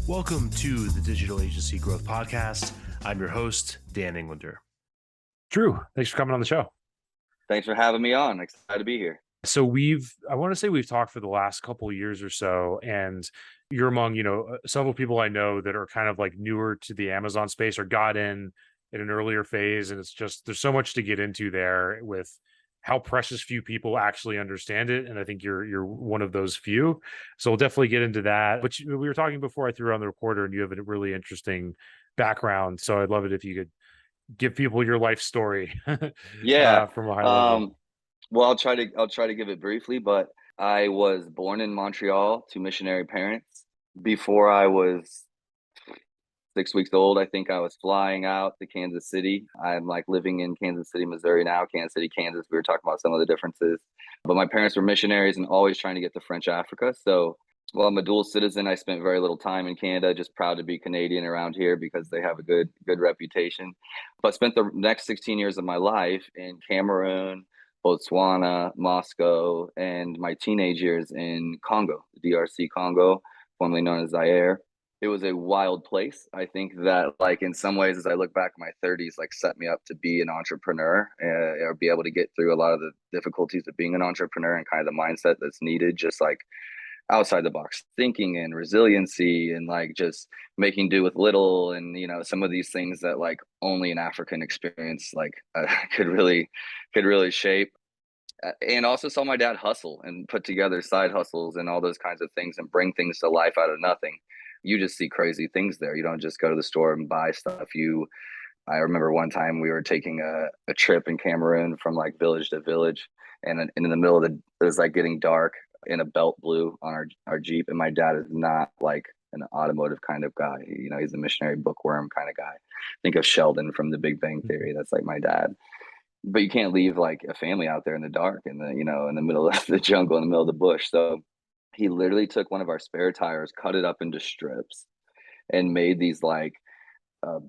Welcome to the Digital Agency Growth Podcast. I'm your host, Dan Englander. Drew, thanks for coming on the show. Thanks for having me on. Excited to be here. So I want to say we've talked for the last couple of years or so, and you're among, several people I know that are kind of like newer to the Amazon space or got in an earlier phase. And it's just, there's so much to get into there with how precious few people actually understand it. And I think you're one of those few. So we'll definitely get into that. But we were talking before I threw on the recorder, and you have a really interesting background. So I'd love it if you could give people your life story Yeah. from a high level. Well, I'll try to give it briefly, but I was born in Montreal to missionary parents. Before I was 6 weeks old, I think I was flying out to Kansas City. I'm like living in Kansas City, Missouri now, Kansas City, Kansas. We were talking about some of the differences, but my parents were missionaries and always trying to get to French Africa. So while I'm a dual citizen, I spent very little time in Canada, just proud to be Canadian around here because they have a good reputation. But spent the next 16 years of my life in Cameroon, Botswana, Moscow, and my teenage years in Congo, the DRC Congo, formerly known as Zaire. It was a wild place. I think that, like, in some ways, as I look back at my 30s, like, set me up to be an entrepreneur, or be able to get through a lot of the difficulties of being an entrepreneur and kind of the mindset that's needed, just like outside the box thinking and resiliency and like just making do with little, and some of these things that like only an African experience like could really shape. And also saw my dad hustle and put together side hustles and all those kinds of things and bring things to life out of nothing. You just see crazy things there. You don't just go to the store and buy stuff. I remember one time we were taking a trip in Cameroon from like village to village, and in the middle of it was like getting dark, and a belt blew on our Jeep. And my dad is not like an automotive kind of guy. He's a missionary bookworm kind of guy. Think of Sheldon from The Big Bang Theory. That's like my dad. But you can't leave like a family out there in the dark, in the middle of the jungle, in the middle of the bush. So he literally took one of our spare tires, cut it up into strips, and made these like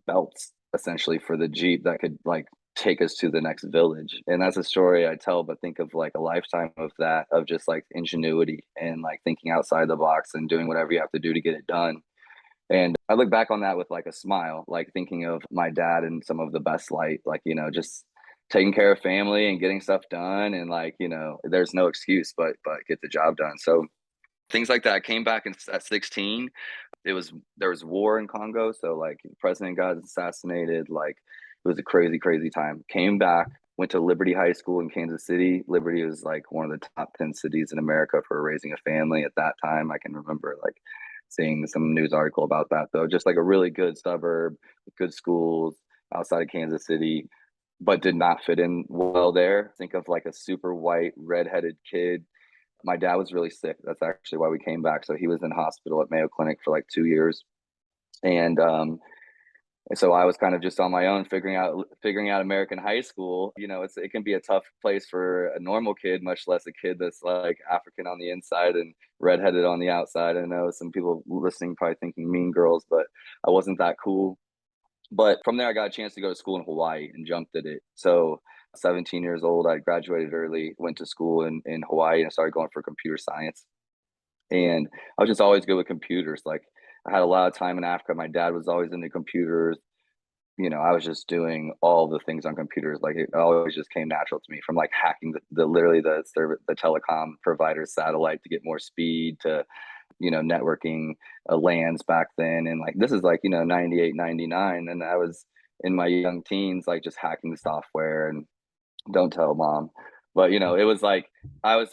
belts essentially for the Jeep that could like take us to the next village. And that's a story I tell, but think of like a lifetime of that, of just like ingenuity and like thinking outside the box and doing whatever you have to do to get it done. And I look back on that with like a smile, like thinking of my dad in some of the best light, like, just taking care of family and getting stuff done. And like, there's no excuse but get the job done. So things like that. I came back at 16. There was war in Congo, so like the president got assassinated. Like it was a crazy time. Came back, went to Liberty High School in Kansas City. Liberty was like one of the top 10 cities in America for raising a family at that time. I can remember like seeing some news article about that, though. Just like a really good suburb with good schools outside of Kansas City, but did not fit in well there. Think of like a super white redheaded kid. My dad was really sick. That's actually why we came back. So he was in hospital at Mayo Clinic for like 2 years. And so I was kind of just on my own figuring out American high school. It can be a tough place for a normal kid, much less a kid that's like African on the inside and redheaded on the outside. I know some people listening probably thinking Mean Girls, but I wasn't that cool. But from there, I got a chance to go to school in Hawaii and jumped at it. So 17 years old, I graduated early, went to school in Hawaii, and started going for computer science. And I was just always good with computers. Like I had a lot of time in Africa. My dad was always into computers. I was just doing all the things on computers. Like it always just came natural to me, from like hacking the telecom provider's satellite to get more speed, to networking LANs back then. And like this is like 98, 99, and I was in my young teens like just hacking software. And don't tell mom. But it was like I was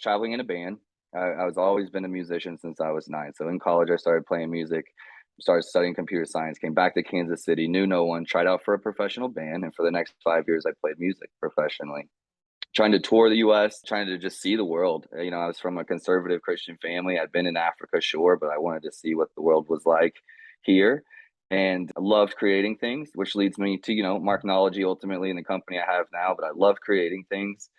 traveling in a band. I was always been a musician since I was 9. So in college I started playing music, started studying computer science, came back to Kansas City, knew no one, tried out for a professional band, and for the next 5 years I played music professionally, trying to tour the US, trying to just see the world. I was from a conservative Christian family. I'd been in Africa, sure, but I wanted to see what the world was like here. And I loved creating things, which leads me to, Marginology ultimately in the company I have now. But I love creating things.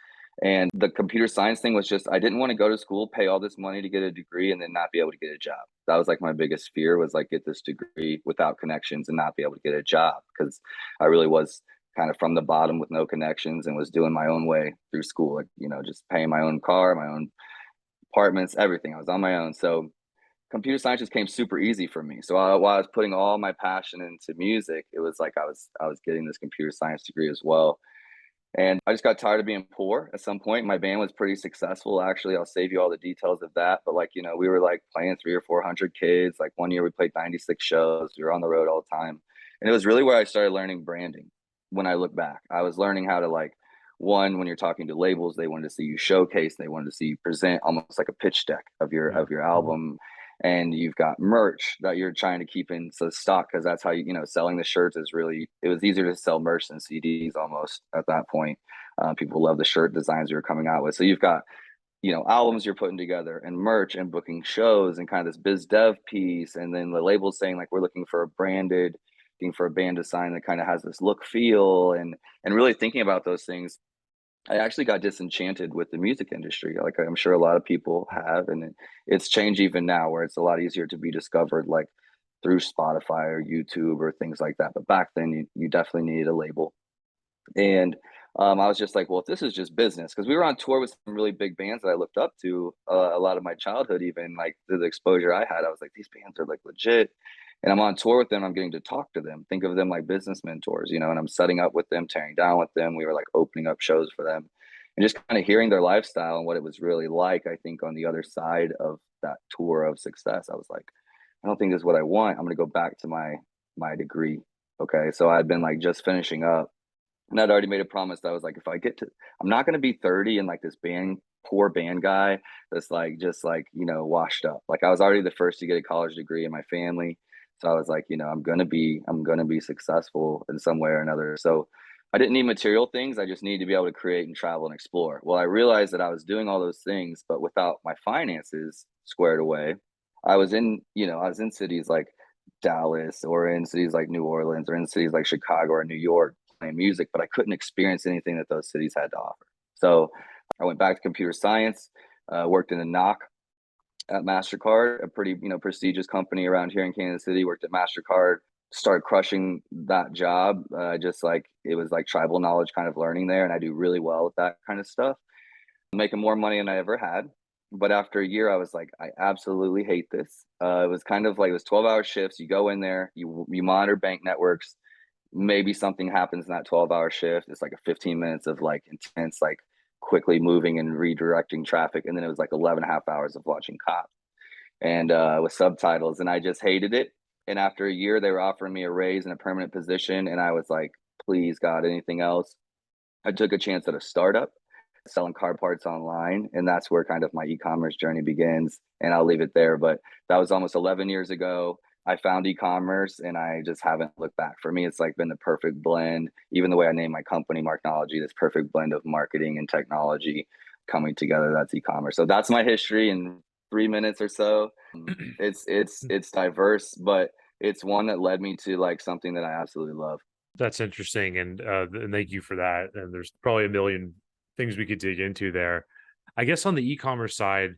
And the computer science thing was just, I didn't want to go to school, pay all this money to get a degree, and then not be able to get a job. That was like my biggest fear, was like get this degree without connections and not be able to get a job, because I really was kind of from the bottom with no connections and was doing my own way through school, like, just paying my own car, my own apartments, everything. I was on my own. So computer science just came super easy for me. So while I was putting all my passion into music, it was like I was getting this computer science degree as well. And I just got tired of being poor at some point. My band was pretty successful, actually. I'll save you all the details of that. But like, we were like playing three or 400 kids. Like one year we played 96 shows. We were on the road all the time. And it was really where I started learning branding. When I look back, I was learning how to like, one, when you're talking to labels, they wanted to see you showcase, they wanted to see you present almost like a pitch deck of your Yeah. album. And you've got merch that you're trying to keep in so stock, because that's how selling the shirts is really, it was easier to sell merch than CDs almost at that point. People love the shirt designs we were coming out with. So you've got albums you're putting together and merch and booking shows and kind of this biz dev piece, and then the label saying like we're looking for a branded, looking for a band design that kind of has this look feel, and really thinking about those things. I actually got disenchanted with the music industry, like I'm sure a lot of people have, and it's changed even now, where it's a lot easier to be discovered, like through Spotify or YouTube or things like that. But back then, you definitely needed a label, and I was just like, well, if this is just business, because we were on tour with some really big bands that I looked up to a lot of my childhood, even like through the exposure I had, I was like, these bands are like legit. And I'm on tour with them. I'm getting to talk to them, think of them like business mentors, and I'm setting up with them, tearing down with them. We were like opening up shows for them and just kind of hearing their lifestyle and what it was really like. I think on the other side of that tour of success, I was like, I don't think this is what I want. I'm going to go back to my degree. Okay. So I had been like just finishing up, and I'd already made a promise that I was like, if I get to, I'm not going to be 30 and like this poor band guy that's like, just like, washed up. Like I was already the first to get a college degree in my family. So I was like, I'm going to be successful in some way or another. So I didn't need material things. I just needed to be able to create and travel and explore. Well, I realized that I was doing all those things, but without my finances squared away. I was in cities like Dallas, or in cities like New Orleans, or in cities like Chicago or New York playing music, but I couldn't experience anything that those cities had to offer. So I went back to computer science, worked in a knock at MasterCard, a pretty prestigious company around here in Kansas City. Worked at MasterCard, started crushing that job. Just like it was like tribal knowledge kind of learning there, and I do really well with that kind of stuff, making more money than I ever had. But after a year, I was like, I absolutely hate this. It was kind of like it was 12-hour shifts. You go in there, you monitor bank networks. Maybe something happens in that 12-hour shift. It's like a 15 minutes of like intense, like quickly moving and redirecting traffic. And then it was like 11 and a half hours of watching cops and with subtitles. And I just hated it. And after a year, they were offering me a raise and a permanent position. And I was like, please, God, anything else? I took a chance at a startup selling car parts online. And that's where kind of my e-commerce journey begins. And I'll leave it there. But that was almost 11 years ago. I found e-commerce and I just haven't looked back. For me, it's like been the perfect blend. Even the way I named my company, Marginology, this perfect blend of marketing and technology coming together. That's e-commerce. So that's my history in 3 minutes or so. It's diverse, but it's one that led me to like something that I absolutely love. That's interesting, and thank you for that. And there's probably a million things we could dig into there. I guess on the e-commerce side,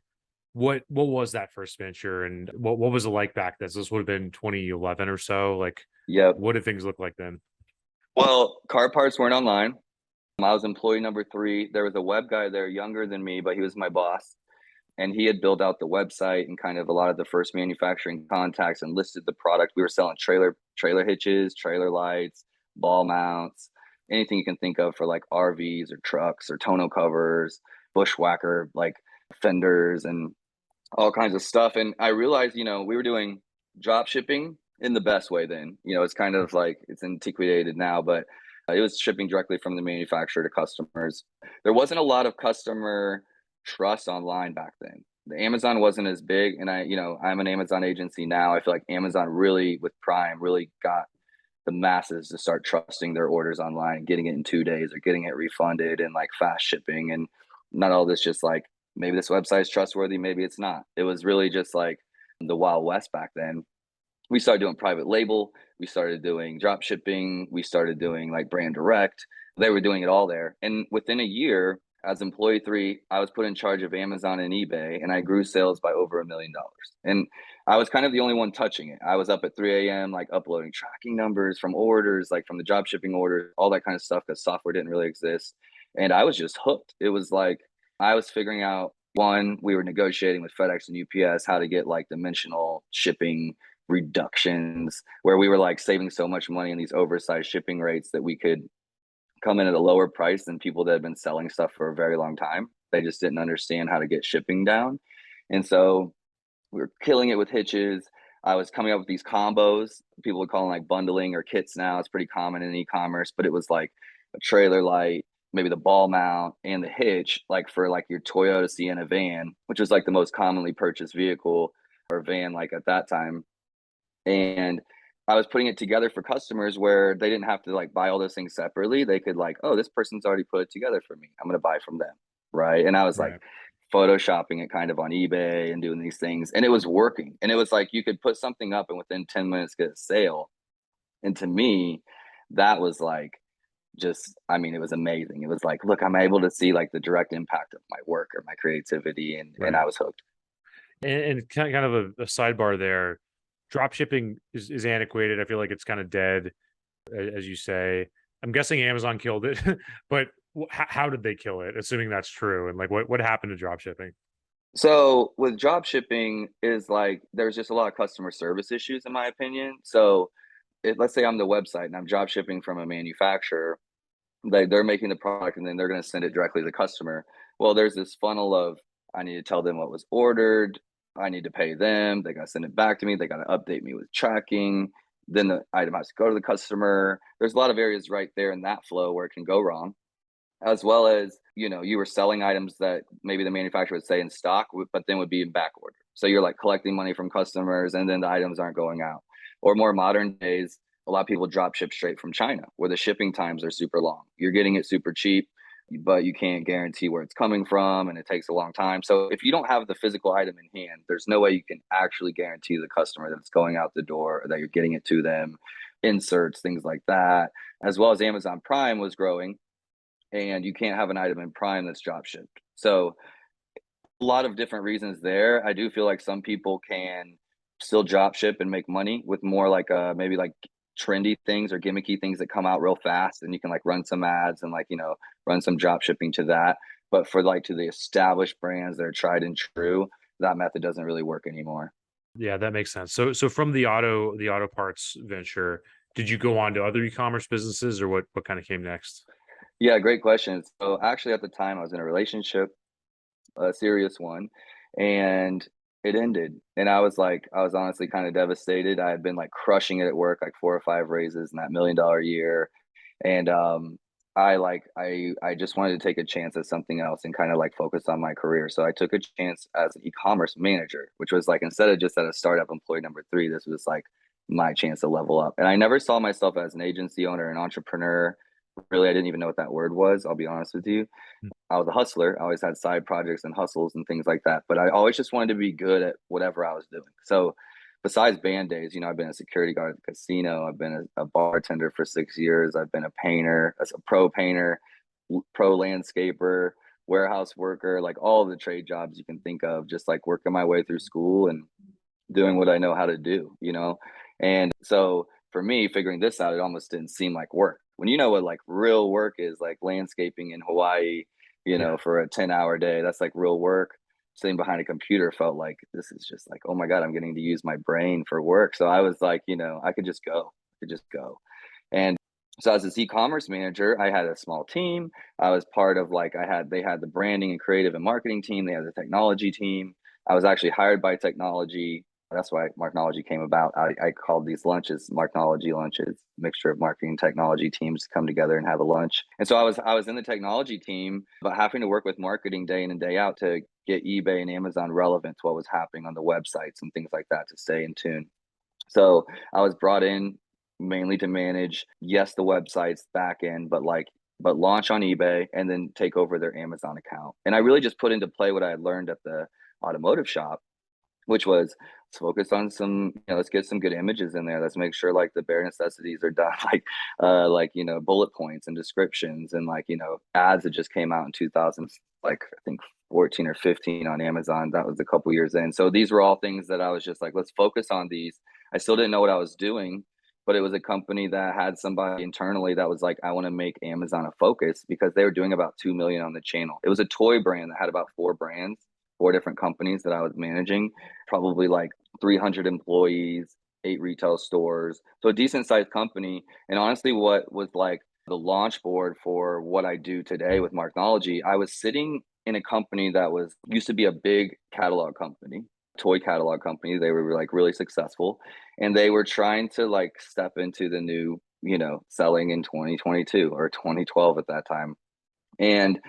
what was that first venture, and what was it like back then? So this would have been 2011 or so. Like, Yep. what did things look like then? Well, car parts weren't online. I was employee number three. There was a web guy there, younger than me, but he was my boss. And he had built out the website and kind of a lot of the first manufacturing contacts and listed the product. We were selling trailer hitches, trailer lights, ball mounts, anything you can think of for like RVs or trucks or tonneau covers, bushwhacker like fenders and all kinds of stuff. And I realized, we were doing drop shipping in the best way then. It's kind of like it's antiquated now, but it was shipping directly from the manufacturer to customers. There wasn't a lot of customer trust online back then. The Amazon wasn't as big. And I'm an Amazon agency now. I feel like Amazon really, with Prime, really got the masses to start trusting their orders online, getting it in 2 days or getting it refunded and like fast shipping. And not all this just like, maybe this website is trustworthy, maybe it's not. It was really just like the Wild West back then. We started doing private label, we started doing drop shipping, we started doing like brand direct. They were doing it all there. And within a year, as employee three, I was put in charge of Amazon and eBay, and I grew sales by over $1 million. And I was kind of the only one touching it. I was up at 3 a.m., like uploading tracking numbers from orders, like from the drop shipping orders, all that kind of stuff, because software didn't really exist. And I was just hooked. It was like I was figuring out One, we were negotiating with FedEx and UPS how to get like dimensional shipping reductions, where we were like saving so much money in these oversized shipping rates that we could come in at a lower price than people that had been selling stuff for a very long time. They just didn't understand how to get shipping down. And so we were killing it with hitches. I was coming up with these combos. People would call them like bundling or kits now. It's pretty common in e-commerce, but it was like a trailer light, maybe the ball mount and the hitch, like for like your Toyota Sienna van, which was like the most commonly purchased vehicle or van like at that time. And I was putting it together for customers where they didn't have to like buy all those things separately. They could like, oh, this person's already put it together for me. I'm going to buy from them. Right. And I was like Right. photoshopping it kind of on eBay and doing these things. And it was working. And it was like you could put something up and within 10 minutes get a sale. And to me, that was like just, I mean, it was amazing. It was like, look, I'm able to see like the direct impact of my work or my creativity. And Right. I was hooked. And kind of a sidebar there. Drop shipping is antiquated. I feel like it's kind of dead, as you say. I'm guessing Amazon killed it, but how did they kill it? Assuming that's true, and like what happened to drop shipping? So with drop shipping is like there's just a lot of customer service issues in my opinion. So let's say I'm the website and I'm drop shipping from a manufacturer, they're making the product and then they're going to send it directly to the customer. Well, there's this funnel of I need to tell them what was ordered, I need to pay them, they got to send it back to me, they got to update me with tracking, then the item has to go to the customer. There's a lot of areas right there in that flow where it can go wrong, as well as you were selling items that maybe the manufacturer would say in stock but then would be in back order, so you're like collecting money from customers and then the items aren't going out. Or more modern days, a lot of people drop ship straight from China where the shipping times are super long. You're getting it super cheap, but you can't guarantee where it's coming from and it takes a long time. So if you don't have the physical item in hand, there's no way you can actually guarantee the customer that it's going out the door or that you're getting it to them. Inserts, things like that. As well as Amazon Prime was growing, and you can't have an item in Prime that's drop shipped. So a lot of different reasons there. I do feel like some people can still drop ship and make money with more like maybe like trendy things or gimmicky things that come out real fast and you can like run some ads and like, run some drop shipping to that. But for like to the established brands that are tried and true, that method doesn't really work anymore. Yeah, that makes sense. So from the auto parts venture, did you go on to other e-commerce businesses, or what kind of came next? Yeah, great question. So actually at the time I was in a relationship, a serious one, and it ended. And I was honestly kind of devastated. I had been like crushing it at work, like 4 or 5 raises in that $1 million year. And I just wanted to take a chance at something else and kind of like focus on my career. So I took a chance as an e-commerce manager, which was like instead of just at a startup employee number three, this was like my chance to level up. And I never saw myself as an agency owner, an entrepreneur. Really, I didn't even know what that word was, I'll be honest with you. Mm. I was a hustler. I always had side projects and hustles and things like that. But I always just wanted to be good at whatever I was doing. So besides band days, I've been a security guard at the casino. I've been a bartender for 6 years. I've been a painter, as a pro painter, pro landscaper, warehouse worker, like all of the trade jobs you can think of, just like working my way through school and doing what I know how to do. And so for me, figuring this out, it almost didn't seem like work. When you know what like real work is, like landscaping in Hawaii, Yeah. for a 10-hour day, that's like real work. Sitting behind a computer felt like this is just like, oh my God, I'm getting to use my brain for work. So I was like, I could just go. I could just go. And so as an e-commerce manager, I had a small team. I was part of like they had the branding and creative and marketing team. They had the technology team. I was actually hired by technology. That's why Marginology came about. I called these lunches Marginology lunches, mixture of marketing and technology teams come together and have a lunch. And so I was in the technology team, but having to work with marketing day in and day out to get eBay and Amazon relevant to what was happening on the websites and things like that to stay in tune. So I was brought in mainly to manage, yes, the websites back end, but launch on eBay and then take over their Amazon account. And I really just put into play what I had learned at the automotive shop, which was let's focus on some, let's get some good images in there. Let's make sure like the bare necessities are done, like bullet points and descriptions and like ads that just came out in 2000, like I think 14 or 15 on Amazon. That was a couple years in. So these were all things that I was just like, let's focus on these. I still didn't know what I was doing, but it was a company that had somebody internally that was like, I want to make Amazon a focus because they were doing about 2 million on the channel. It was a toy brand that had about 4 brands. 4 different companies that I was managing, probably like 300 employees, 8 retail stores. So a decent sized company. And honestly, what was like the launch board for what I do today with Marginology, I was sitting in a company that was used to be a big catalog company, toy catalog company. They were like really successful, and they were trying to like step into the new, selling in 2022 or 2012 at that time, and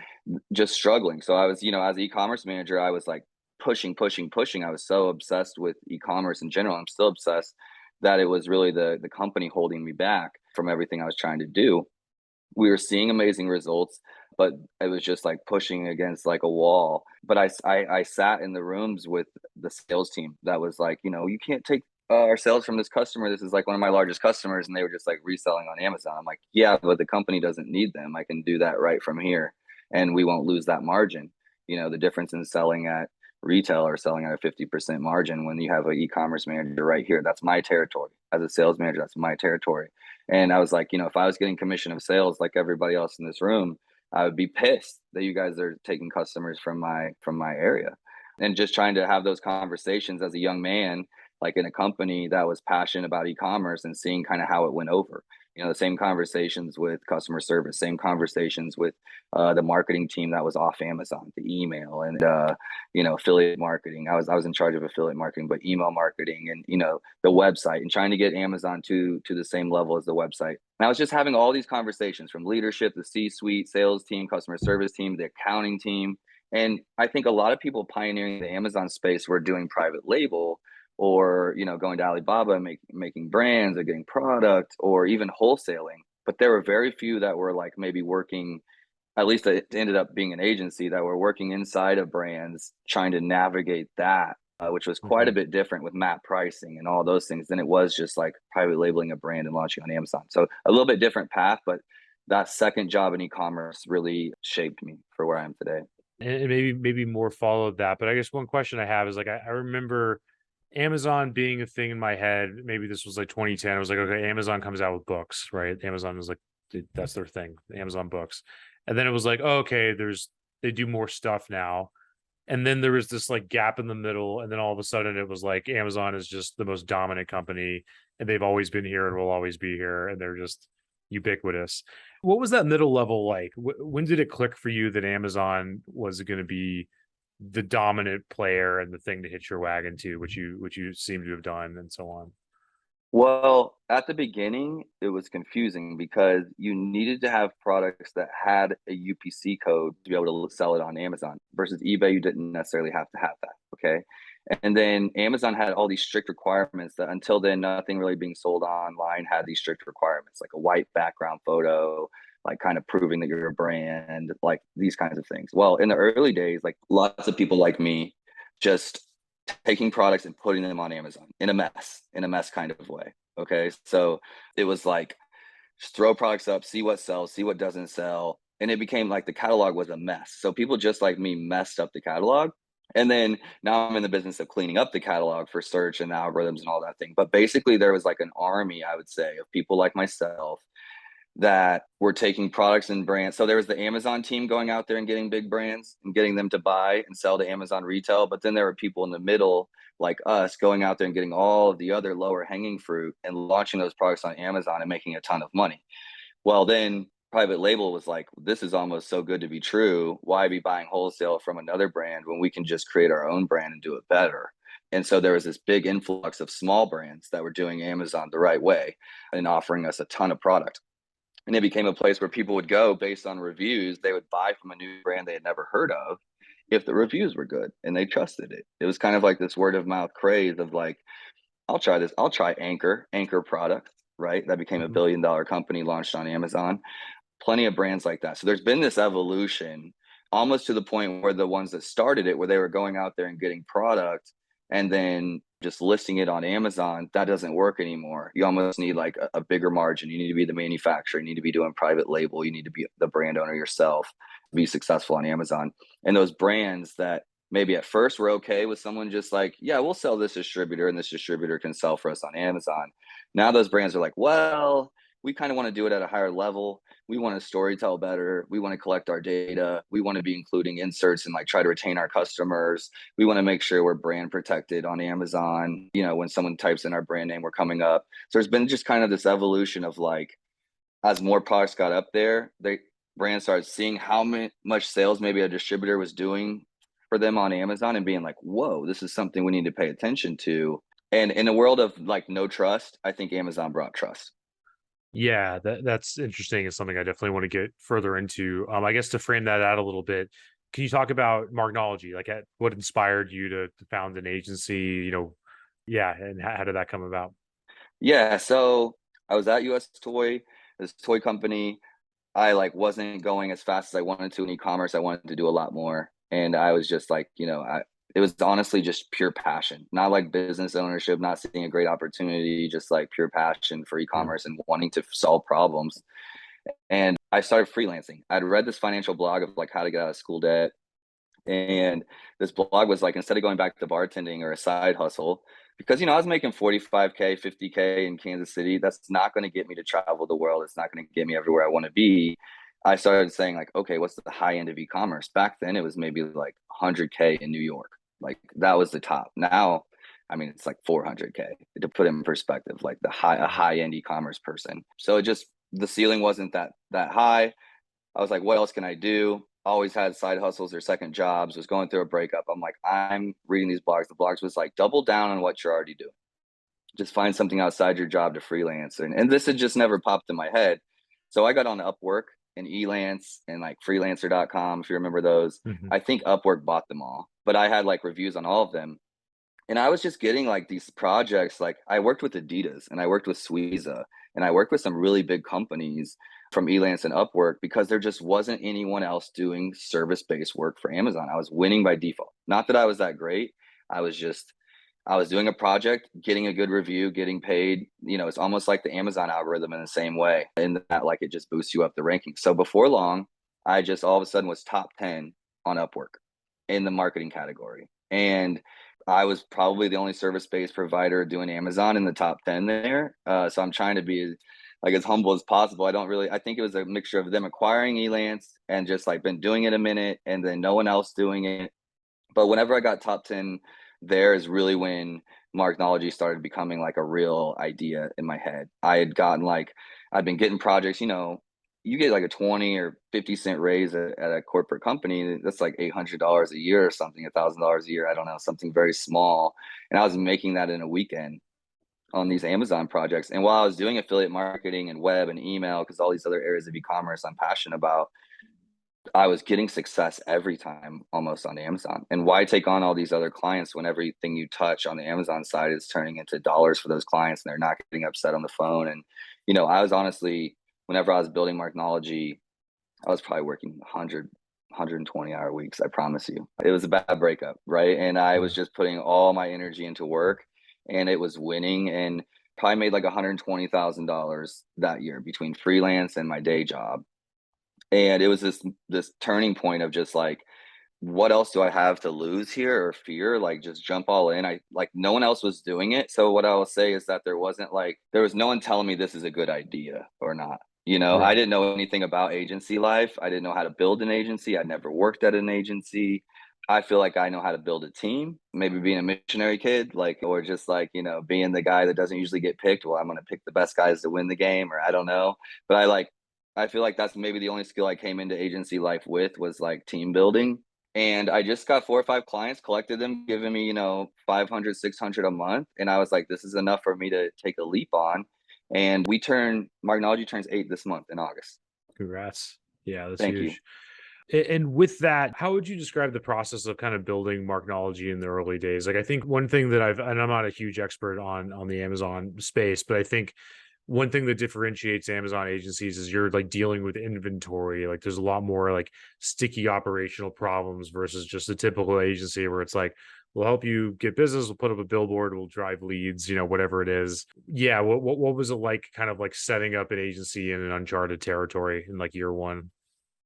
just struggling. So I was, as e-commerce manager, I was like pushing, pushing, pushing. I was so obsessed with e-commerce in general. I'm still obsessed, that it was really the company holding me back from everything I was trying to do. We were seeing amazing results, but it was just like pushing against like a wall. But I sat in the rooms with the sales team that was like, you can't take our sales from this customer. This is like one of my largest customers. And they were just like reselling on Amazon. I'm like, yeah, but the company doesn't need them. I can do that right from here, and we won't lose that margin. The difference in selling at retail or selling at a 50% margin when you have an e-commerce manager right here, that's my territory. As a sales manager, that's my territory. And I was like, if I was getting commission of sales like everybody else in this room, I would be pissed that you guys are taking customers from my area. And just trying to have those conversations as a young man, like in a company that was passionate about e-commerce, and seeing kind of how it went over. The same conversations with customer service, same conversations with the marketing team that was off Amazon, the email and affiliate marketing. I was in charge of affiliate marketing, but email marketing and the website, and trying to get Amazon to the same level as the website. And I was just having all these conversations from leadership, the C-suite, sales team, customer service team, the accounting team. And I think a lot of people pioneering the Amazon space were doing private label, or going to Alibaba and making brands or getting product, or even wholesaling. But there were very few that were like maybe working, at least it ended up being an agency, that were working inside of brands trying to navigate that, which was quite a Mhm. bit different with map pricing and all those things than it was just like private labeling a brand and launching on Amazon. So a little bit different path, but that second job in e-commerce really shaped me for where I am today. And maybe more followed that. But I guess one question I have is like I remember Amazon being a thing in my head. Maybe this was like 2010. I was like, okay, Amazon comes out with books, right? Amazon is like that's their thing, Amazon books. And then it was like, oh, okay, they do more stuff now. And then there was this like gap in the middle, and then all of a sudden it was like Amazon is just the most dominant company, and they've always been here and will always be here, and they're just ubiquitous. What was that middle level like? When did it click for you that Amazon was going to be the dominant player and the thing to hitch your wagon to, which you seem to have done, and so on? Well, at the beginning, it was confusing because you needed to have products that had a UPC code to be able to sell it on Amazon, versus eBay, you didn't necessarily have to have that. Okay. And then Amazon had all these strict requirements that until then, nothing really being sold online had these strict requirements, like a white background photo, like kind of proving that you're a brand, like these kinds of things. Well, in the early days, like lots of people like me just taking products and putting them on Amazon in a mess kind of way. Okay. So it was like, just throw products up, see what sells, see what doesn't sell. And it became like the catalog was a mess. So people just like me messed up the catalog. And then now I'm in the business of cleaning up the catalog for search and algorithms and all that thing. But basically, there was like an army, I would say, of people like myself that were taking products and brands. So there was the Amazon team going out there and getting big brands and getting them to buy and sell to Amazon retail. But then there were people in the middle, like us, going out there and getting all of the other lower hanging fruit and launching those products on Amazon and making a ton of money. Well, then private label was like, this is almost so good to be true. Why be buying wholesale from another brand when we can just create our own brand and do it better? And so there was this big influx of small brands that were doing Amazon the right way and offering us a ton of product. And it became a place where people would go based on reviews. They would buy from a new brand they had never heard of if the reviews were good and they trusted it. It was kind of like this word of mouth craze of like, I'll try this. I'll try Anchor products, right? That became a Mhm. billion-dollar company launched on Amazon. Plenty of brands like that. So there's been this evolution, almost to the point where the ones that started it, where they were going out there and getting product and then just listing it on Amazon, that doesn't work anymore. You almost need like a bigger margin. You need to be the manufacturer. You need to be doing private label. You need to be the brand owner yourself to be successful on Amazon. And those brands that maybe at first were okay with someone just like, yeah, we'll sell this distributor and this distributor can sell for us on Amazon. Now those brands are like, well, we kind of want to do it at a higher level. We want to story tell better. We want to collect our data. We want to be including inserts and like try to retain our customers. We want to make sure we're brand protected on Amazon. You know, when someone types in our brand name, we're coming up. So there's been just kind of this evolution of like, as more products got up there, they brands started seeing how much sales maybe a distributor was doing for them on Amazon and being like, whoa, this is something we need to pay attention to. And in a world of like no trust, I think Amazon brought trust. Yeah, that's interesting. It's something I definitely want to get further into. I guess to frame that out a little bit, can you talk about Marginology? Like, what inspired you to found an agency? Yeah, and how did that come about? Yeah, so I was at US Toy, this toy company. I like wasn't going as fast as I wanted to in e-commerce. I wanted to do a lot more. And I was just like, it was honestly just pure passion, not like business ownership, not seeing a great opportunity, just like pure passion for Mm, e-commerce and wanting to solve problems. And I started freelancing. I'd read this financial blog of like how to get out of school debt. And this blog was like, instead of going back to bartending or a side hustle, because, I was making 45K, 50K in Kansas City, that's not going to get me to travel the world. It's not going to get me everywhere I want to be. I started saying like, okay, what's the high end of e-commerce? Back then it was maybe like 100K in New York. Like that was the top. Now, I mean, it's like 400K to put it in perspective, like a mhm. high end e-commerce person. So it just, the ceiling wasn't that high. I was like, what else can I do? Always had side hustles or second jobs, was going through a breakup. I'm like, I'm reading these blogs. The blogs was like, double down on what you're already doing. Just find something outside your job to freelance. And this had just never popped in my head. So I got on Upwork and Elance and like freelancer.com, if you remember those. Mhm. I think Upwork bought them all, but I had like reviews on all of them. And I was just getting like these projects. Like I worked with Adidas and I worked with Sweeza and I worked with some really big companies from Elance and Upwork because there just wasn't anyone else doing service-based work for Amazon. I was winning by default. Not that I was that great. I was just I was doing a project, getting a good review, getting paid. It's almost like the Amazon algorithm in the same way, in that like it just boosts you up the rankings. So before long, I just all of a sudden was top 10 on Upwork in the marketing category. And I was probably the only service-based provider doing Amazon in the top 10 there. So I'm trying to be like as humble as possible. I think it was a mixture of them acquiring Elance and just like been doing it a minute and then no one else doing it. But whenever I got top 10 there is really when Marginology started becoming like a real idea in my head. I'd been getting projects, you get like a 20 or 50 cent raise at a corporate company. That's like $800 a year or something, $1,000 a year. I don't know, something very small. And I was making that in a weekend on these Amazon projects. And while I was doing affiliate marketing and web and email, because all these other areas of e-commerce I'm passionate about, I was getting success every time almost on Amazon. And why take on all these other clients when everything you touch on the Amazon side is turning into dollars for those clients and they're not getting upset on the phone? And, I was honestly, whenever I was building Marginology, I was probably working 120-hour weeks. I promise you. It was a bad breakup, right? And I was Yeah. just putting all my energy into work and it was winning and probably made like $120,000 that year between freelance and my day job. And it was this turning point of just like, what else do I have to lose here or fear? Like just jump all in. I like no one else was doing it. So what I will say is that there was no one telling me this is a good idea or not. I Right. didn't know anything about agency life. I didn't know how to build an agency. I'd never worked at an agency. I feel like I know how to build a team, maybe being a missionary kid, like, or just like, being the guy that doesn't usually get picked. Well, I'm going to pick the best guys to win the game, or I don't know. But I feel like that's maybe the only skill I came into agency life with was like team building. And I just got 4 or 5 clients, collected them, giving me, 500, 600 a month. And I was like, this is enough for me to take a leap on. And Marginology turns 8 this month in August. Congrats. Yeah, that's Thank you. huge. And with that, how would you describe the process of kind of building Marknology in the early days? Like, I think one thing that and I'm not a huge expert on the Amazon space, but I think one thing that differentiates Amazon agencies is you're like dealing with inventory. Like, there's a lot more like sticky operational problems versus just a typical agency where it's like, we'll help you get business, we'll put up a billboard, we'll drive leads, whatever it is. Yeah, what was it like, kind of like setting up an agency in an uncharted territory in like year one?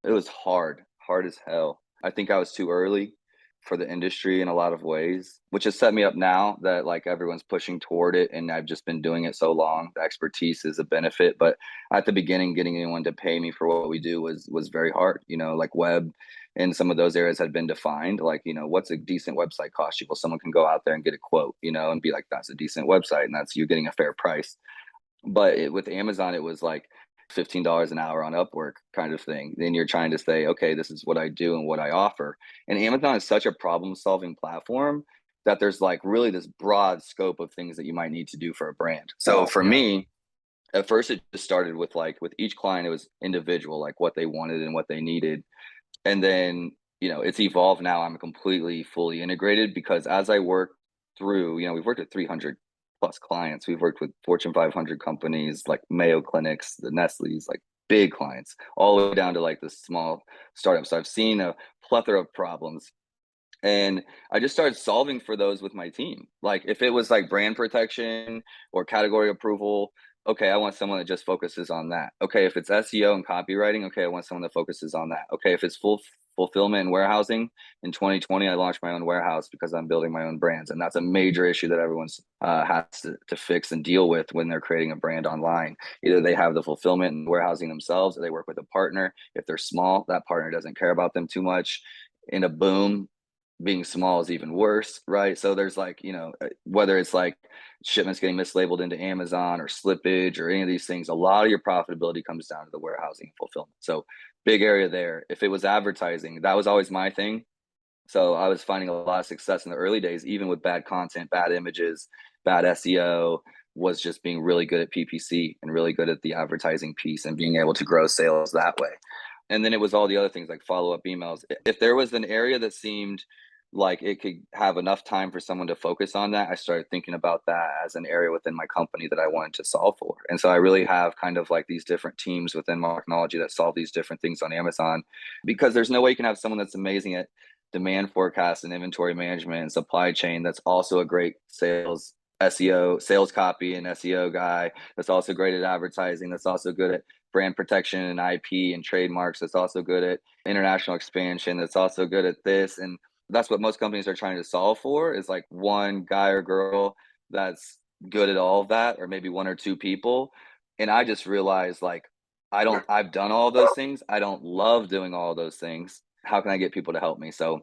It was hard as hell. I think I was too early for the industry in a lot of ways, which has set me up now that like everyone's pushing toward it. And I've just been doing it so long. The expertise is a benefit. But at the beginning, getting anyone to pay me for what we do was very hard. Like web and some of those areas had been defined. Like, what's a decent website cost you? Well, someone can go out there and get a quote, and be like, that's a decent website, and that's you getting a fair price. But with Amazon, it was like $15 an hour on Upwork kind of thing. Then you're trying to say, okay, this is what I do and what I offer. And Amazon is such a problem solving platform that there's like really this broad scope of things that you might need to do for a brand. So for Yeah. me, at first it just started with like with each client, it was individual, like what they wanted and what they needed. And then, it's evolved now. I'm completely fully integrated because as I work through, we've worked with 300 plus clients. We've worked with Fortune 500 companies like Mayo Clinics, the Nestle's, like big clients, all the way down to like the small startups. So I've seen a plethora of problems. And I just started solving for those with my team. Like if it was like brand protection or category approval, okay, I want someone that just focuses on that. Okay, if it's SEO and copywriting, okay, I want someone that focuses on that. Okay, if it's fulfillment and warehousing, in 2020, I launched my own warehouse because I'm building my own brands, and that's a major issue that everyone's has to fix and deal with when they're creating a brand online. Either they have the fulfillment and warehousing themselves, or they work with a partner. If they're small, that partner doesn't care about them too much. In a boom, being small is even worse, right? So there's like, whether it's like shipments getting mislabeled into Amazon or slippage or any of these things, a lot of your profitability comes down to the warehousing and fulfillment. So big area there. If it was advertising, that was always my thing. So I was finding a lot of success in the early days, even with bad content, bad images, bad SEO, was just being really good at PPC and really good at the advertising piece and being able to grow sales that way. And then it was all the other things like follow-up emails. If there was an area that seemed like it could have enough time for someone to focus on that, I started thinking about that as an area within my company that I wanted to solve for. And so I really have kind of like these different teams within Marginology that solve these different things on Amazon, because there's no way you can have someone that's amazing at demand forecast and inventory management and supply chain that's also a great sales SEO, sales copy and SEO guy that's also great at advertising, that's also good at brand protection and IP and trademarks, that's also good at international expansion, that's also good at this. And that's what most companies are trying to solve for, is like one guy or girl that's good at all of that, or maybe one or two people. And I just realized like I've done all those things. I don't love doing all those things. How can I get people to help me? So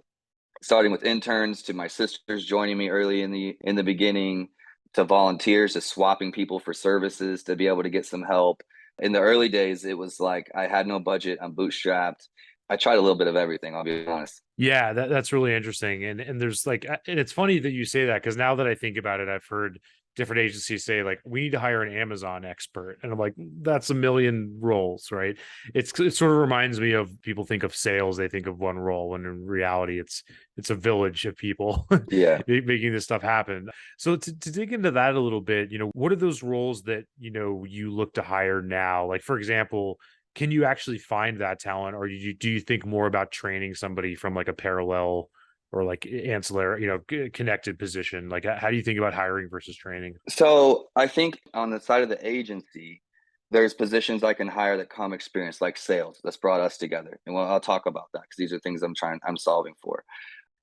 starting with interns to my sisters joining me early in the beginning, to volunteers, to swapping people for services to be able to get some help. In the early days, it was like I had no budget, I'm bootstrapped. I tried a little bit of everything, I'll be honest. Yeah, that's really interesting. And there's like, and it's funny that you say that, because now that I think about it, I've heard different agencies say like, we need to hire an Amazon expert. And I'm like, that's a million roles, right? It sort of reminds me of, people think of sales, they think of one role, when in reality it's a village of people Yeah. making this stuff happen. So to dig into that a little bit, what are those roles that, you look to hire now? Like, for example, can you actually find that talent, or do you think more about training somebody from like a parallel or like ancillary, connected position? Like, how do you think about hiring versus training? So I think on the side of the agency, there's positions I can hire that come experience, like sales, that's brought us together. And I'll talk about that because these are things I'm solving for.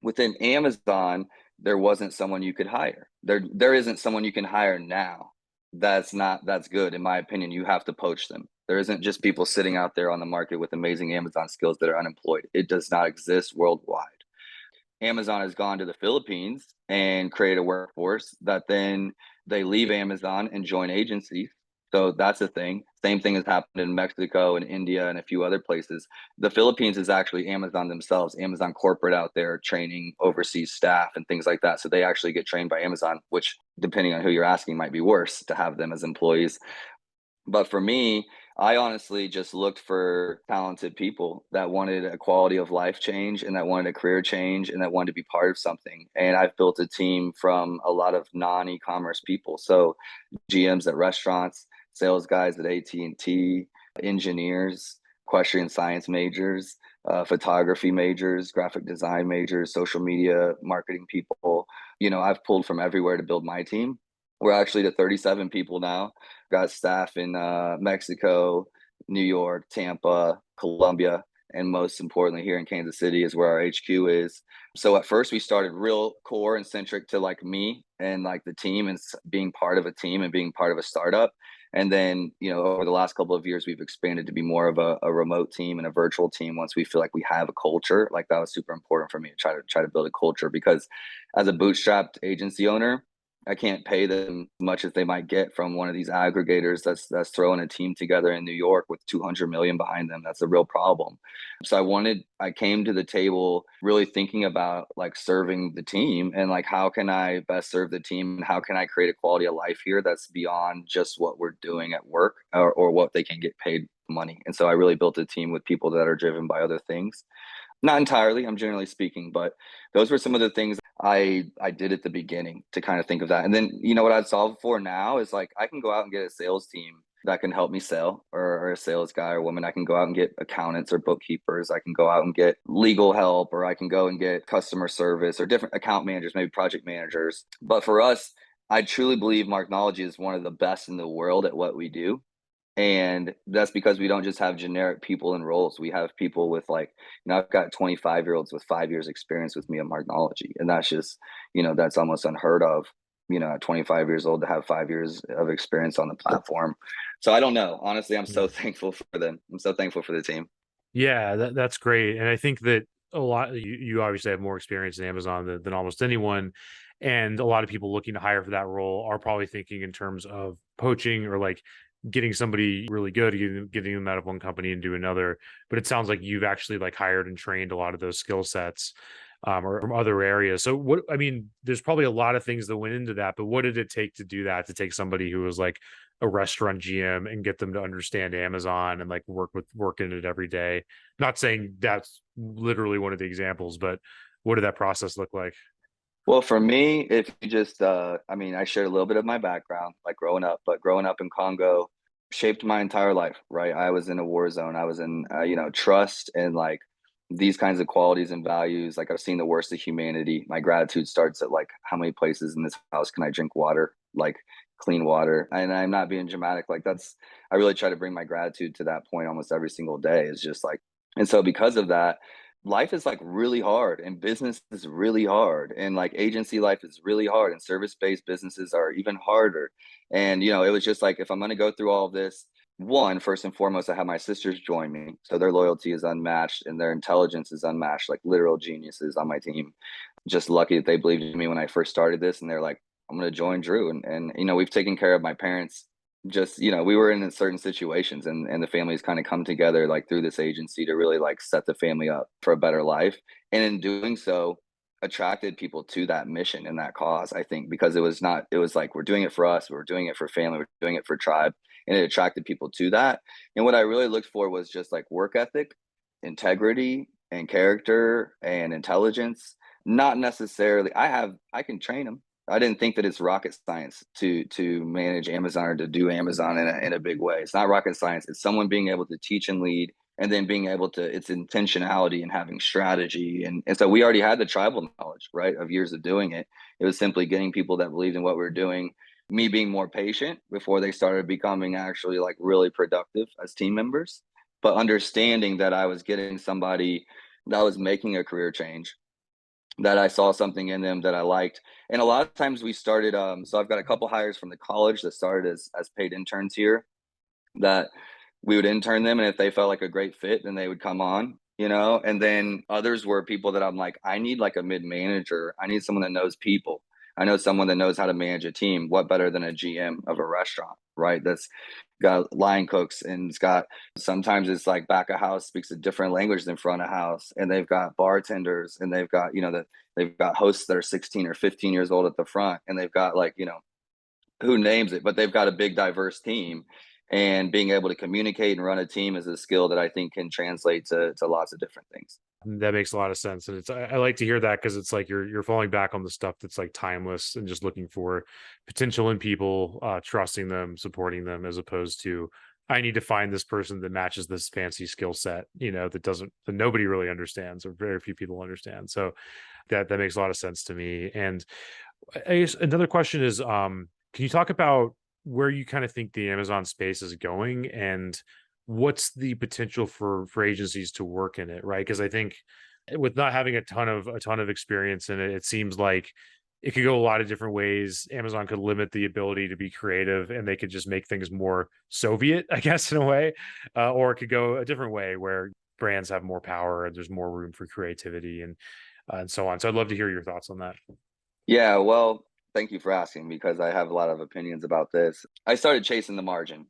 Within Amazon, there wasn't someone you could hire. There isn't someone you can hire now. That's good. In my opinion, you have to poach them. There isn't just people sitting out there on the market with amazing Amazon skills that are unemployed. It does not exist worldwide. Amazon has gone to the Philippines and create a workforce that then they leave Amazon and join agencies. So that's a thing. Same thing has happened in Mexico and India and a few other places. The Philippines is actually Amazon themselves, Amazon corporate out there training overseas staff and things like that. So they actually get trained by Amazon, which, depending on who you're asking, might be worse to have them as employees. But for me, I honestly just looked for talented people that wanted a quality of life change and that wanted a career change and that wanted to be part of something. And I've built a team from a lot of non-e-commerce people. So GMs at restaurants, sales guys at AT&T, engineers, equestrian science majors, photography majors, graphic design majors, social media marketing people. I've pulled from everywhere to build my team. We're actually to 37 people now. Got staff in Mexico, New York, Tampa, Colombia. and most importantly, here in Kansas City is where our HQ is. So at first, we started real core and centric to like me and like the team and being part of a team and being part of a startup. And then, over the last couple of years, we've expanded to be more of a remote team and a virtual team once we feel like we have a culture. Like that was super important for me to try to build a culture because as a bootstrapped agency owner, I can't pay them much as they might get from one of these aggregators that's throwing a team together in New York with 200 million behind them. That's a real problem. So I came to the table really thinking about like serving the team and like how can I best serve the team and how can I create a quality of life here that's beyond just what we're doing at work or what they can get paid money. And so I really built a team with people that are driven by other things. Not entirely, I'm generally speaking, but those were some of the things I did at the beginning to kind of think of that. And then, what I'd solve for now is like I can go out and get a sales team that can help me sell or a sales guy or woman. I can go out and get accountants or bookkeepers. I can go out and get legal help, or I can go and get customer service or different account managers, maybe project managers. But for us, I truly believe Marginology is one of the best in the world at what we do. And that's because we don't just have generic people in roles. We have people with like, I've got 25-year-olds with 5 years experience with me at Marginology. And that's just, that's almost unheard of, at 25 years old to have 5 years of experience on the platform. So I don't know. Honestly, I'm so thankful for them. I'm so thankful for the team. Yeah, that's great. And I think that a lot you obviously have more experience in Amazon than almost anyone. And a lot of people looking to hire for that role are probably thinking in terms of poaching or like getting somebody really good, getting them out of one company into another. But it sounds like you've actually like hired and trained a lot of those skill sets or from other areas. So what I mean, there's probably a lot of things that went into that, but what did it take to do that? To take somebody who was like a restaurant GM and get them to understand Amazon and like work in it every day. Not saying that's literally one of the examples, but what did that process look like? Well, for me, if you just, I shared a little bit of my background, like growing up in Congo shaped my entire life, right? I was in a war zone. I was in, trust and like these kinds of qualities and values. Like I've seen the worst of humanity. My gratitude starts at like, how many places in this house can I drink water? Like clean water. And I'm not being dramatic. Like I really try to bring my gratitude to that point almost every single day. It's just like, and so because of that, life is like really hard and business is really hard and like agency life is really hard and service-based businesses are even harder. And it was just like if I'm going to go through all of this, one, first and foremost, I have my sisters join me, so their loyalty is unmatched and their intelligence is unmatched, like literal geniuses on my team. Just lucky that they believed in me when I first started this and they're like, I'm going to join Drew. And we've taken care of my parents. Just we were in certain situations and the families kind of come together like through this agency to really like set the family up for a better life, and in doing so attracted people to that mission and that cause. I think because it was like we're doing it for us, we're doing it for family, we're doing it for tribe, and it attracted people to that. And what I really looked for was just like work ethic, integrity, and character and intelligence. Not necessarily I can train them. I didn't think that it's rocket science to manage Amazon or to do Amazon in a big way. It's not rocket science. It's someone being able to teach and lead, and then being able to, it's intentionality and having strategy. And so we already had the tribal knowledge, right, of years of doing it. It was simply getting people that believed in what we were doing, me being more patient before they started becoming actually like really productive as team members, but understanding that I was getting somebody that was making a career change, that I saw something in them that I liked. And a lot of times we started, so I've got a couple hires from the college that started as paid interns here that we would intern them. And if they felt like a great fit, then they would come on, and then others were people that I'm like, I need like a mid manager. I need someone that knows people. I know someone that knows how to manage a team. What better than a GM of a restaurant, right? That's got line cooks and it's got, sometimes it's like back of house speaks a different language than front of house. And they've got bartenders and they've got, they've got hosts that are 16 or 15 years old at the front. And they've got like, who names it, but they've got a big diverse team. And being able to communicate and run a team is a skill that I think can translate to lots of different things. That makes a lot of sense. And I like to hear that because it's like you're falling back on the stuff that's like timeless and just looking for potential in people, trusting them, supporting them, as opposed to I need to find this person that matches this fancy skill set, that nobody really understands or very few people understand. So that makes a lot of sense to me. And I guess another question is, can you talk about where you kind of think the Amazon space is going and what's the potential for agencies to work in it, right? Because I think with not having a ton of experience in it, it seems like it could go a lot of different ways. Amazon could limit the ability to be creative, and they could just make things more Soviet, I guess, in a way, or it could go a different way where brands have more power and there's more room for creativity and so on. So I'd love to hear your thoughts on that. Yeah, well, thank you for asking because I have a lot of opinions about this. I started chasing the margin.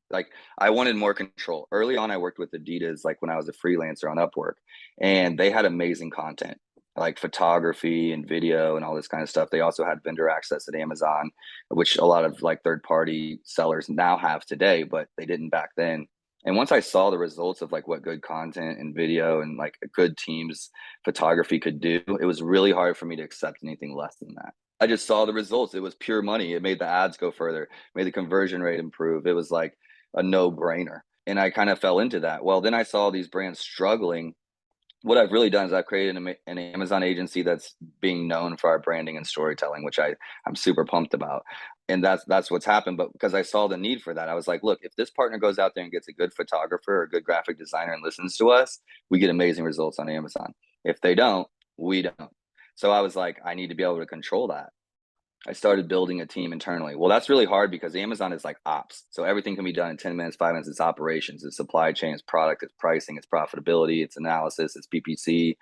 Like, I wanted more control. Early on, I worked with Adidas, like, when I was a freelancer on Upwork, and they had amazing content, like photography and video and all this kind of stuff. They also had vendor access at Amazon, which a lot of, like, third-party sellers now have today, but they didn't back then. And once I saw the results of, like, what good content and video and, like, a good team's photography could do, it was really hard for me to accept anything less than that. I just saw the results. It was pure money. It made the ads go further, made the conversion rate improve. It was like a no-brainer. And I kind of fell into that. Well, then I saw these brands struggling. What I've really done is I've created an Amazon agency that's being known for our branding and storytelling, which I'm super pumped about. And that's what's happened. But because I saw the need for that, I was like, look, if this partner goes out there and gets a good photographer or a good graphic designer and listens to us, we get amazing results on Amazon. If they don't, we don't. So I was like, I need to be able to control that. I started building a team internally. Well, that's really hard because Amazon is like ops. So everything can be done in 10 minutes, 5 minutes. It's operations, it's supply chain, it's product, it's pricing, it's profitability, it's analysis, it's PPC.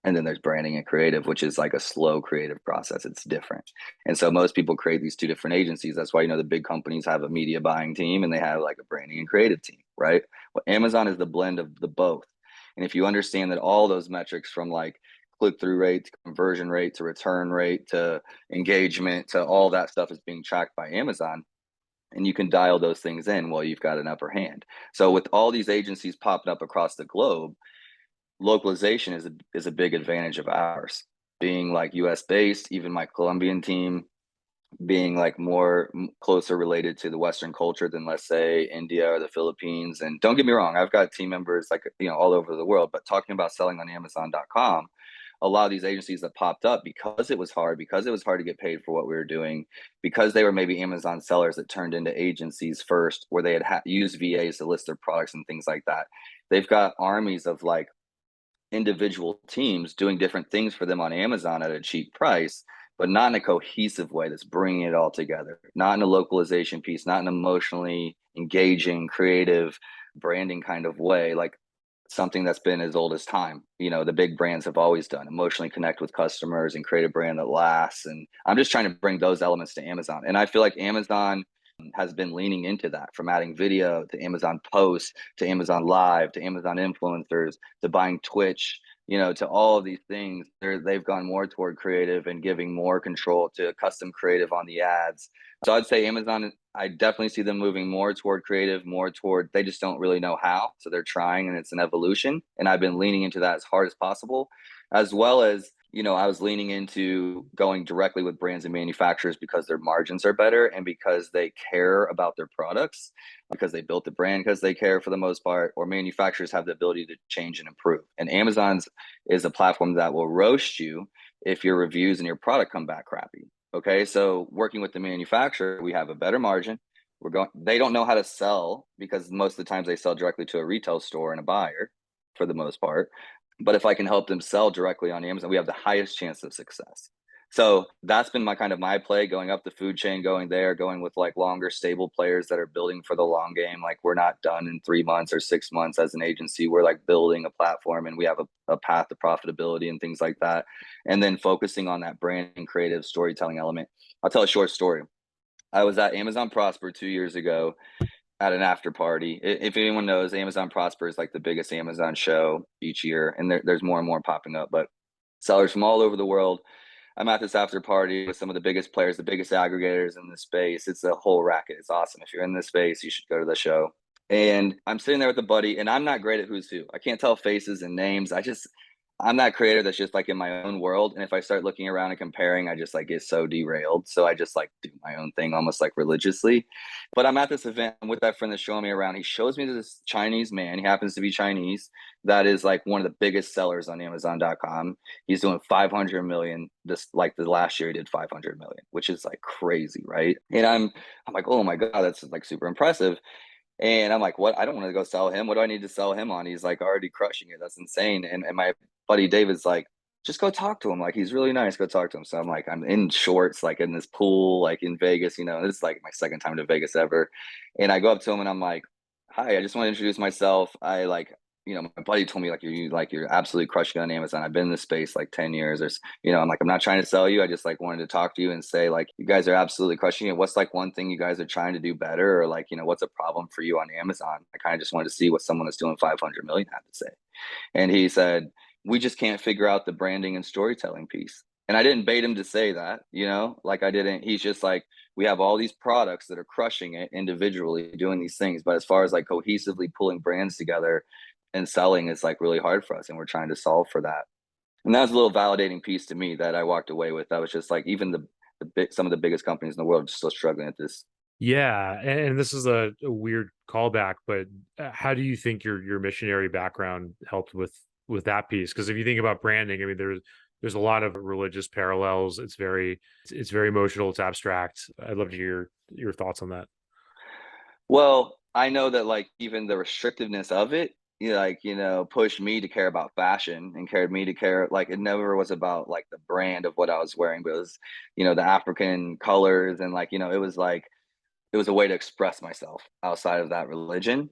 And then there's branding and creative, which is like a slow creative process. It's different. And so most people create these two different agencies. That's why, the big companies have a media buying team and they have like a branding and creative team, right? Well, Amazon is the blend of the both. And if you understand that all those metrics from like click-through rate to conversion rate to return rate to engagement to all that stuff is being tracked by Amazon, and you can dial those things in, well, you've got an upper hand. So with all these agencies popping up across the globe, localization is a big advantage of ours. Being like US based, even my Colombian team being like more closer related to the Western culture than, let's say, India or the Philippines. And don't get me wrong, I've got team members like, all over the world, but talking about selling on Amazon.com, a lot of these agencies that popped up because it was hard to get paid for what we were doing, because they were maybe Amazon sellers that turned into agencies first, where they had used VAs to list their products and things like that. They've got armies of like individual teams doing different things for them on Amazon at a cheap price, but not in a cohesive way that's bringing it all together, not in a localization piece, not an emotionally engaging, creative branding kind of way, like something that's been as old as time. The big brands have always done emotionally connect with customers and create a brand that lasts. And I'm just trying to bring those elements to Amazon. And I feel like Amazon has been leaning into that, from adding video to Amazon Posts to Amazon Live to Amazon influencers to buying Twitch, to all of these things. They've gone more toward creative and giving more control to custom creative on the ads. So I'd say Amazon, I definitely see them moving more toward creative, more toward, they just don't really know how. So they're trying, and it's an evolution. And I've been leaning into that as hard as possible, as well as, I was leaning into going directly with brands and manufacturers because their margins are better and because they care about their products, because they built the brand, because they care for the most part, or manufacturers have the ability to change and improve. And Amazon's is a platform that will roast you if your reviews and your product come back crappy. Okay. So working with the manufacturer, we have a better margin. They don't know how to sell because most of the times they sell directly to a retail store and a buyer for the most part. But if I can help them sell directly on Amazon, we have the highest chance of success. So that's been my play, going up the food chain, going with like longer stable players that are building for the long game. Like, we're not done in 3 months or 6 months as an agency. We're like building a platform, and we have a path to profitability and things like that. And then focusing on that branding, creative storytelling element. I'll tell a short story. I was at Amazon Prosper 2 years ago at an after party. If anyone knows, Amazon Prosper is like the biggest Amazon show each year, and there's more and more popping up. But sellers from all over the world. I'm at this after party with some of the biggest players, the biggest aggregators in the space. It's a whole racket. It's awesome. If you're in this space, you should go to the show. And I'm sitting there with a buddy, and I'm not great at who's who. I can't tell faces and names. I'm that creator that's just like in my own world. And if I start looking around and comparing, I just like get so derailed. So I just like do my own thing almost like religiously. But I'm at this event with that friend that's showing me around. He shows me this Chinese man. He happens to be Chinese. That is like one of the biggest sellers on Amazon.com. He's doing 500 million. This, like, the last year he did 500 million, which is like crazy, right? And I'm like, oh my God, that's like super impressive. And I'm like, what? I don't want to go sell him. What do I need to sell him on? He's like already crushing it. That's insane. And my buddy David's like, just go talk to him. Like, he's really nice. Go talk to him. So I'm like, I'm in shorts, like in this pool, like in Vegas, this is like my second time to Vegas ever. And I go up to him and I'm like, hi, I just want to introduce myself. I like, my buddy told me you're absolutely crushing it on Amazon. I've been in this space like 10 years. I'm like, I'm not trying to sell you. I just like wanted to talk to you and say like, you guys are absolutely crushing it. What's like one thing you guys are trying to do better? Or like, what's a problem for you on Amazon? I kind of just wanted to see what someone that's doing 500 million had to say. And he said, we just can't figure out the branding and storytelling piece. And I didn't bait him to say that, like I didn't, he's just like, we have all these products that are crushing it individually doing these things. But as far as like cohesively pulling brands together and selling is like really hard for us. And we're trying to solve for that. And that was a little validating piece to me that I walked away with. That was just like, even some of the biggest companies in the world are still struggling at this. Yeah, and this is a weird callback, but how do you think your missionary background helped with that piece? Because if you think about branding, I mean, there's a lot of religious parallels. It's very emotional. It's abstract. I'd love to hear your thoughts on that. Well, I know that like even the restrictiveness of it, pushed me to care about fashion and cared me to care. Like it never was about like the brand of what I was wearing, but it was, the African colors and like, it was a way to express myself outside of that religion.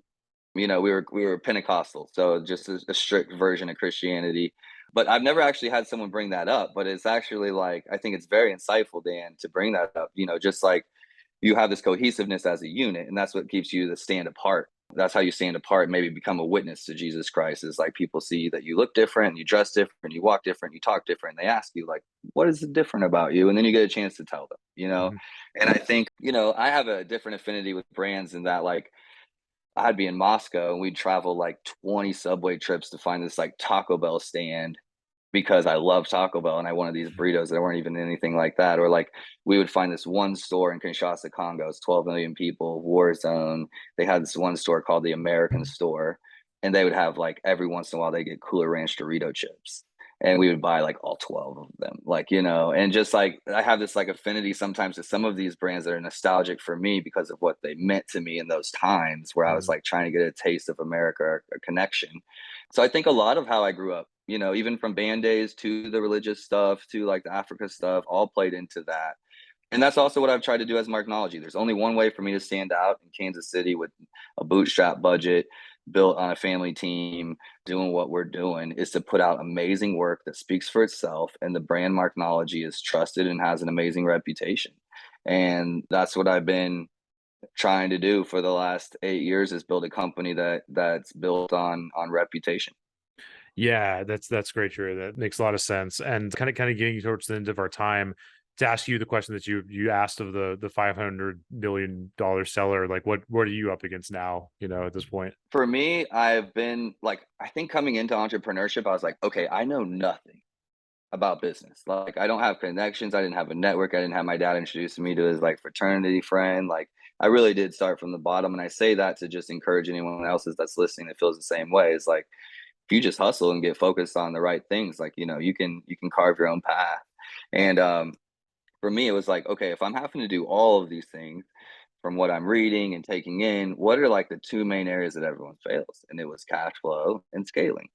We were Pentecostal, so just a strict version of Christianity. But I've never actually had someone bring that up. But it's actually like I think it's very insightful, Dan, to bring that up. Just like you have this cohesiveness as a unit, and that's what keeps you to stand apart. That's how you stand apart, maybe become a witness to Jesus Christ. Is like people see that you look different, you dress different, you walk different, you talk different. And they ask you like, "What is different about you?" And then you get a chance to tell them. Mhm. And I think I have a different affinity with brands in that like I'd be in Moscow and we'd travel like 20 subway trips to find this like Taco Bell stand because I love Taco Bell and I wanted these burritos that weren't even anything like that. Or like we would find this one store in Kinshasa, Congo. It's 12 million people, war zone. They had this one store called the American Store, and they would have like every once in a while they get Cooler Ranch Dorito chips. And we would buy like all 12 of them, like, and just like I have this like affinity sometimes to some of these brands that are nostalgic for me because of what they meant to me in those times where I was Mhm. like trying to get a taste of America or a connection. So I think a lot of how I grew up, even from band days to the religious stuff to like the Africa stuff, all played into that. And that's also what I've tried to do as Marginology. There's only one way for me to stand out in Kansas City with a bootstrap budget, built on a family team, doing what we're doing, is to put out amazing work that speaks for itself. And the brand Marginology is trusted and has an amazing reputation. And that's what I've been trying to do for the last 8 years is build a company that's built on reputation. Yeah, that's great, Drew. That makes a lot of sense. And kind of getting towards the end of our time, to ask you the question that you asked of the $500 million seller, like what are you up against now? At this point. For me, I've been like, I think coming into entrepreneurship, I was like, okay, I know nothing about business. Like, I don't have connections. I didn't have a network. I didn't have my dad introducing me to his like fraternity friend. Like, I really did start from the bottom. And I say that to just encourage anyone else that's listening that feels the same way. It's like, if you just hustle and get focused on the right things, like, you can carve your own path. And for me, it was like, okay, if I'm having to do all of these things, from what I'm reading and taking in, what are like the two main areas that everyone fails? And it was cash flow and scaling.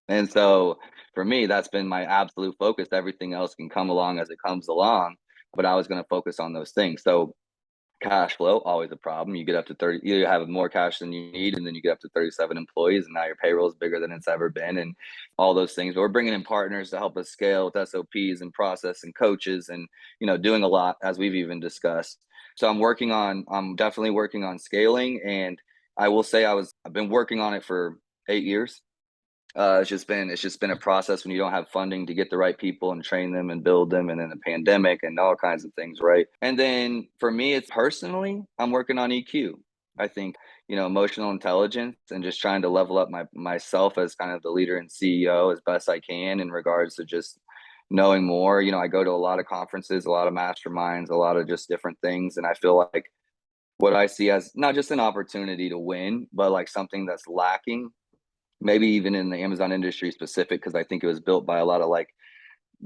And so for me, that's been my absolute focus. Everything else can come along as it comes along, but I was going to focus on those things. So cash flow, always a problem. You get up to 30, you have more cash than you need, and then you get up to 37 employees, and now your payroll is bigger than it's ever been, and all those things. But we're bringing in partners to help us scale with SOPs and process and coaches, and doing a lot as we've even discussed. So I'm definitely working on scaling, and I will say I've been working on it for 8 years. It's just been a process when you don't have funding to get the right people and train them and build them, and then the pandemic and all kinds of things, right? And then for me, it's personally, I'm working on EQ. I think emotional intelligence and just trying to level up myself as kind of the leader and CEO as best I can in regards to just knowing more. I go to a lot of conferences, a lot of masterminds, a lot of just different things, and I feel like what I see as not just an opportunity to win, but like something that's lacking maybe even in the Amazon industry specific, because I think it was built by a lot of like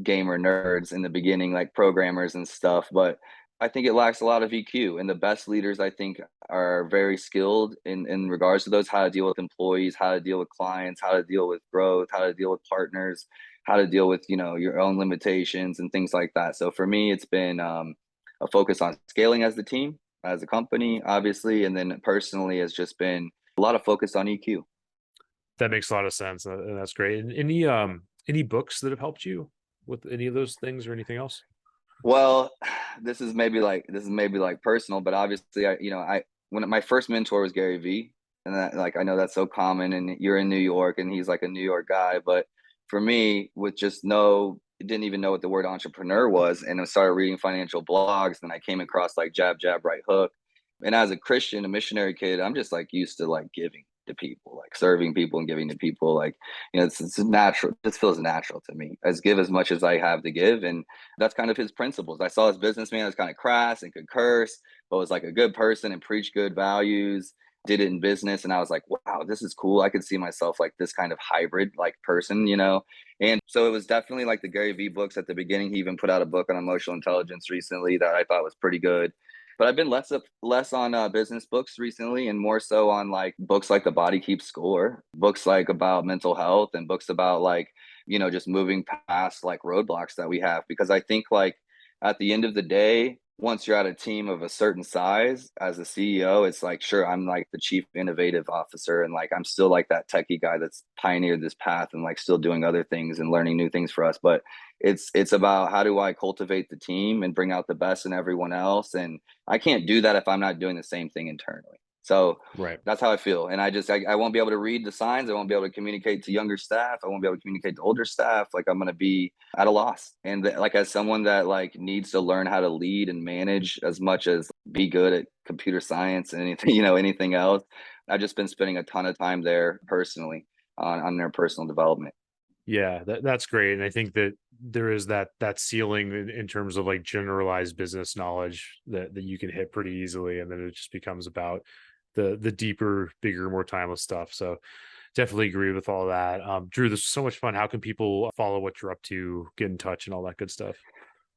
gamer nerds in the beginning, like programmers and stuff. But I think it lacks a lot of EQ, and the best leaders I think are very skilled in regards to those, how to deal with employees, how to deal with clients, how to deal with growth, how to deal with partners, how to deal with, your own limitations and things like that. So for me, it's been a focus on scaling as the team, as a company, obviously, and then personally has just been a lot of focus on EQ. That makes a lot of sense, and that's great. And any books that have helped you with any of those things or anything else? Well, this is maybe like personal, but obviously, I when my first mentor was Gary Vee, and that, like, I know that's so common, and you're in New York, and he's like a New York guy, but for me, with just no, didn't even know what the word entrepreneur was, and I started reading financial blogs, and I came across like Jab Jab Right Hook, and as a Christian, a missionary kid, I'm just like used to like giving to people, like serving people and giving to people, like it's natural. This feels natural to me. As give as much as I have to give, and that's kind of his principles. I saw his businessman was kind of crass and could curse, but was like a good person and preached good values, did it in business. And I was like, wow, this is cool. I could see myself like this kind of hybrid like person. And so it was definitely like the Gary Vee books at the beginning. He even put out a book on emotional intelligence recently that I thought was pretty good. But I've been less on business books recently, and more so on like books like The Body Keeps Score, books like about mental health, and books about like just moving past like roadblocks that we have. Because I think like at the end of the day, once you're at a team of a certain size as a CEO, it's like, sure, I'm like the chief innovative officer, and like I'm still like that techie guy that's pioneered this path and like still doing other things and learning new things for us. But it's about how do I cultivate the team and bring out the best in everyone else. And I can't do that if I'm not doing the same thing internally. So Right. that's how I feel. And I won't be able to read the signs. I won't be able to communicate to younger staff. I won't be able to communicate to older staff. Like I'm going to be at a loss. And like as someone that like needs to learn how to lead and manage as much as be good at computer science and anything, anything else, I've just been spending a ton of time there personally on their personal development. Yeah, that's great. And I think that there is that ceiling in terms of like generalized business knowledge that you can hit pretty easily. And then it just becomes about the deeper, bigger, more timeless stuff. So definitely agree with all that. Drew, this was so much fun. How can people follow what you're up to, get in touch and all that good stuff?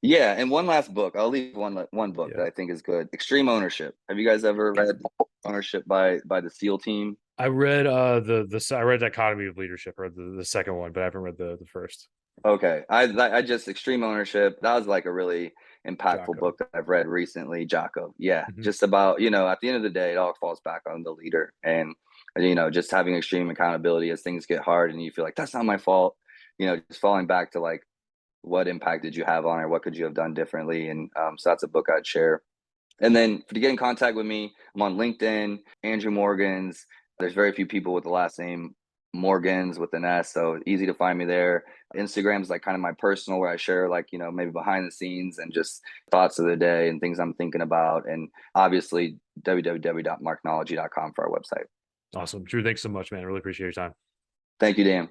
Yeah, and one last book. I'll leave one book Yeah. that I think is good. Extreme Ownership. Have you guys ever read Ownership by the SEAL team? I read I read Dichotomy of Leadership, or the second one, but I haven't read the first. Okay. I just Extreme Ownership. That was like a really impactful Jocko. book that I've read recently. Jocko. Yeah. Mhm. Just about, at the end of the day, it all falls back on the leader, and just having extreme accountability as things get hard and you feel like that's not my fault. Just falling back to like what impact did you have on it? What could you have done differently? And so that's a book I'd share. And then to get in contact with me, I'm on LinkedIn, Andrew Morgans. There's very few people with the last name Morgans with an S, so easy to find me there. Instagram is like kind of my personal, where I share like, maybe behind the scenes and just thoughts of the day and things I'm thinking about. And obviously www.marknology.com for our website. Awesome. Drew, thanks so much, man. I really appreciate your time. Thank you, Dan.